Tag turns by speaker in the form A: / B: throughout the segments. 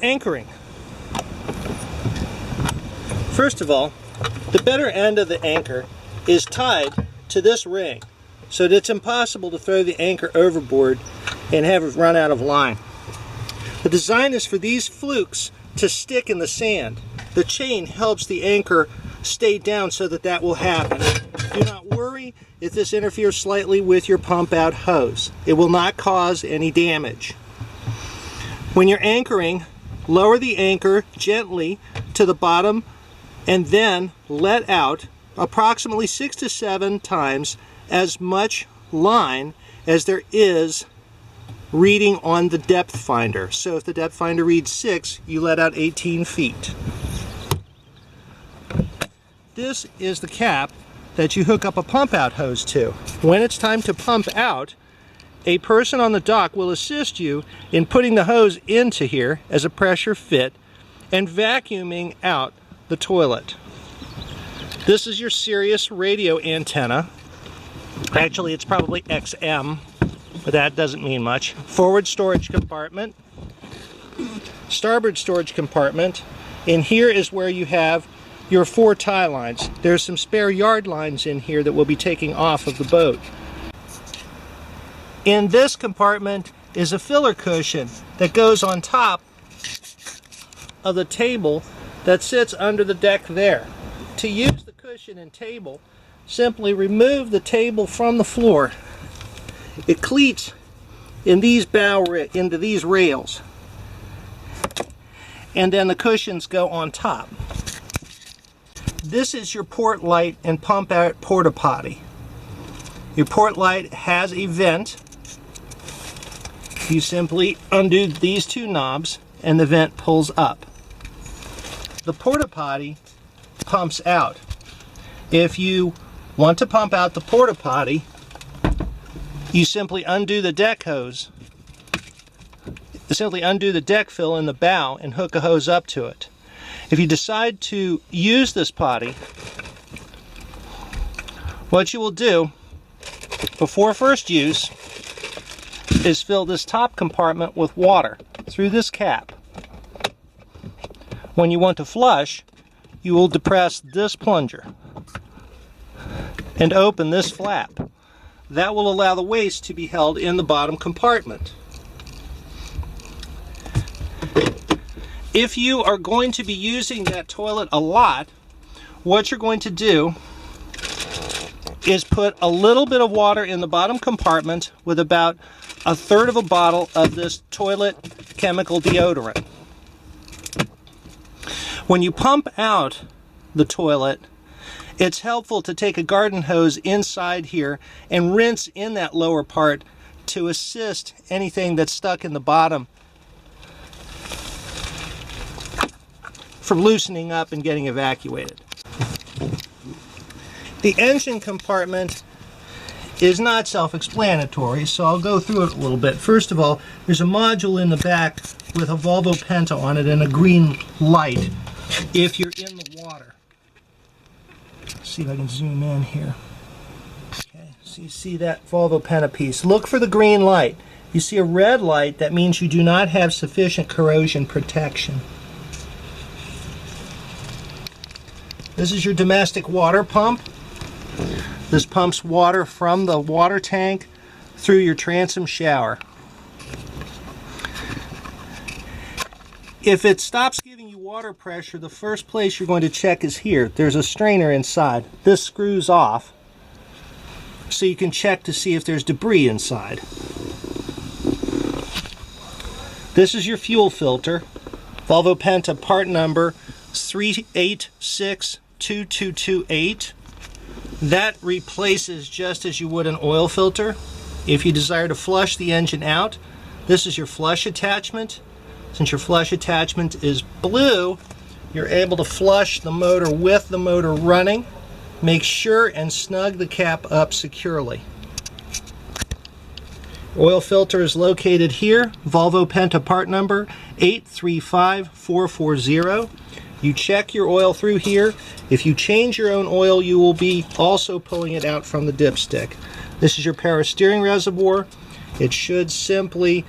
A: anchoring. First of all, the better end of the anchor is tied to this ring, so that it's impossible to throw the anchor overboard and have it run out of line. The design is for these flukes to stick in the sand. The chain helps the anchor stay down so that that will happen. Do not worry if this interferes slightly with your pump out hose. It will not cause any damage. When you're anchoring, lower the anchor gently to the bottom and then let out approximately 6 to 7 times as much line as there is reading on the depth finder. So if the depth finder reads 6, you let out 18 feet. This is the cap that you hook up a pump out hose to. When it's time to pump out, a person on the dock will assist you in putting the hose into here as a pressure fit and vacuuming out the toilet. This is your Sirius radio antenna. Actually, it's probably XM, but that doesn't mean much. Forward storage compartment, starboard storage compartment, and here is where you have your 4 tie lines. There's some spare yard lines in here that we'll be taking off of the boat. In this compartment is a filler cushion that goes on top of the table that sits under the deck there. To use the cushion and table, simply remove the table from the floor. It cleats in these into these rails, and then the cushions go on top. This is your port light and pump out porta potty. Your port light has a vent. You simply undo these 2 knobs and the vent pulls up. The porta potty pumps out. If you want to pump out the porta potty, you simply undo the deck hose. Simply undo the deck fill in the bow and hook a hose up to it. If you decide to use this potty, what you will do before first use is fill this top compartment with water through this cap. When you want to flush, you will depress this plunger and open this flap. That will allow the waste to be held in the bottom compartment. If you are going to be using that toilet a lot, what you're going to do is put a little bit of water in the bottom compartment with about 1/3 of a bottle of this toilet chemical deodorant. When you pump out the toilet, it's helpful to take a garden hose inside here and rinse in that lower part to assist anything that's stuck in the bottom from loosening up and getting evacuated. The engine compartment is not self-explanatory, so I'll go through it a little bit. First of all, there's a module in the back with a Volvo Penta on it and a green light if you're in the water. Let's see if I can zoom in here. Okay, so you see that Volvo Penta piece. Look for the green light. You see a red light, that means you do not have sufficient corrosion protection. This is your domestic water pump. This pumps water from the water tank through your transom shower. If it stops giving you water pressure, the first place you're going to check is here. There's a strainer inside. This screws off so you can check to see if there's debris inside. This is your fuel filter. Volvo Penta part number 3862228. That replaces just as you would an oil filter. If you desire to flush the engine out, this is your flush attachment. Since your flush attachment is blue, you're able to flush the motor with the motor running. Make sure and snug the cap up securely. Oil filter is located here. Volvo Penta part number 835440. You check your oil through here. If you change your own oil, you will be also pulling it out from the dipstick. This is your power steering reservoir. It should simply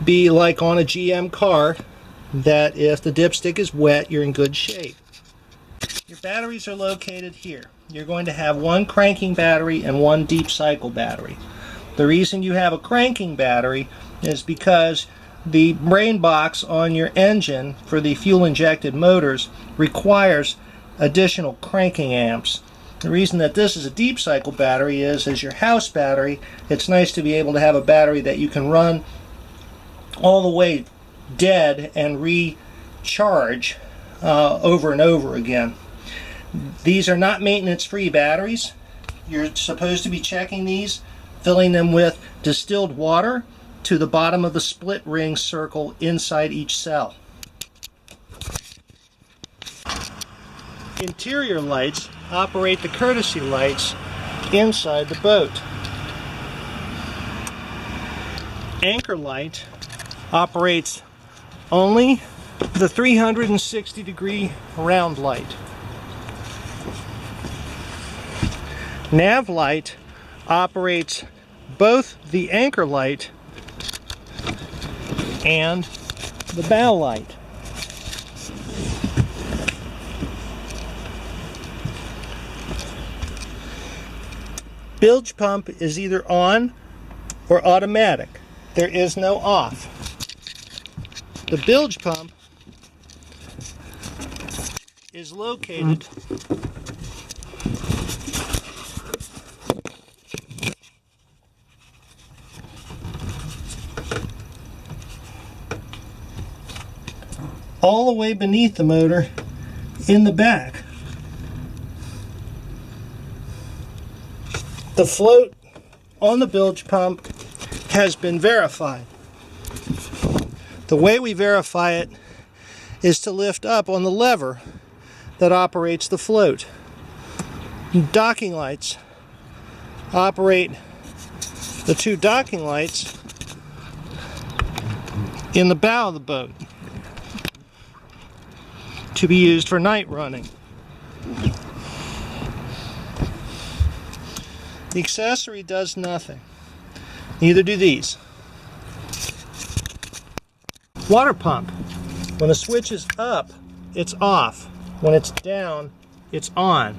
A: be like on a GM car. that if the dipstick is wet, you're in good shape. Your batteries are located here. You're going to have one cranking battery and one deep cycle battery. The reason you have a cranking battery is because the brain box on your engine for the fuel injected motors requires additional cranking amps. The reason that this is a deep cycle battery is, as your house battery, it's nice to be able to have a battery that you can run all the way dead and recharge over and over again. These are not maintenance-free batteries. You're supposed to be checking these, filling them with distilled water to the bottom of the split ring circle inside each cell. Interior lights operate the courtesy lights inside the boat. Anchor light operates only the 360-degree round light. Nav light operates both the anchor light and the bow light. Bilge pump is either on or automatic. There is no off. The bilge pump is located all the way beneath the motor in the back. The float on the bilge pump has been verified. The way we verify it is to lift up on the lever that operates the float. Docking lights operate the two docking lights in the bow of the boat to be used for night running. The accessory does nothing. Neither do these. Water pump. When the switch is up, it's off. When it's down, it's on.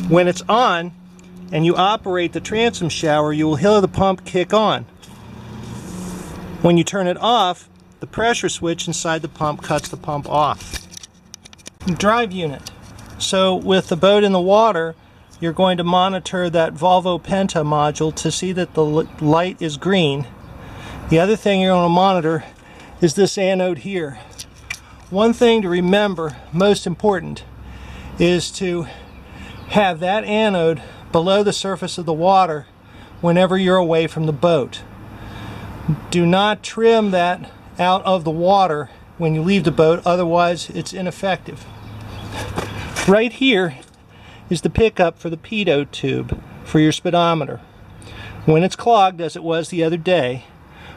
A: When it's on and you operate the transom shower, you will hear the pump kick on. When you turn it off, the pressure switch inside the pump cuts the pump off. Drive unit. So with the boat in the water, you're going to monitor that Volvo Penta module to see that the light is green. The other thing you're going to monitor is this anode here. One thing to remember, most important, is to have that anode below the surface of the water whenever you're away from the boat. Do not trim that out of the water when you leave the boat, otherwise it's ineffective. Right here is the pickup for the pitot tube for your speedometer. When it's clogged, as it was the other day,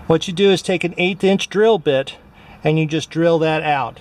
A: what you do is take an 1/8 inch drill bit and you just drill that out.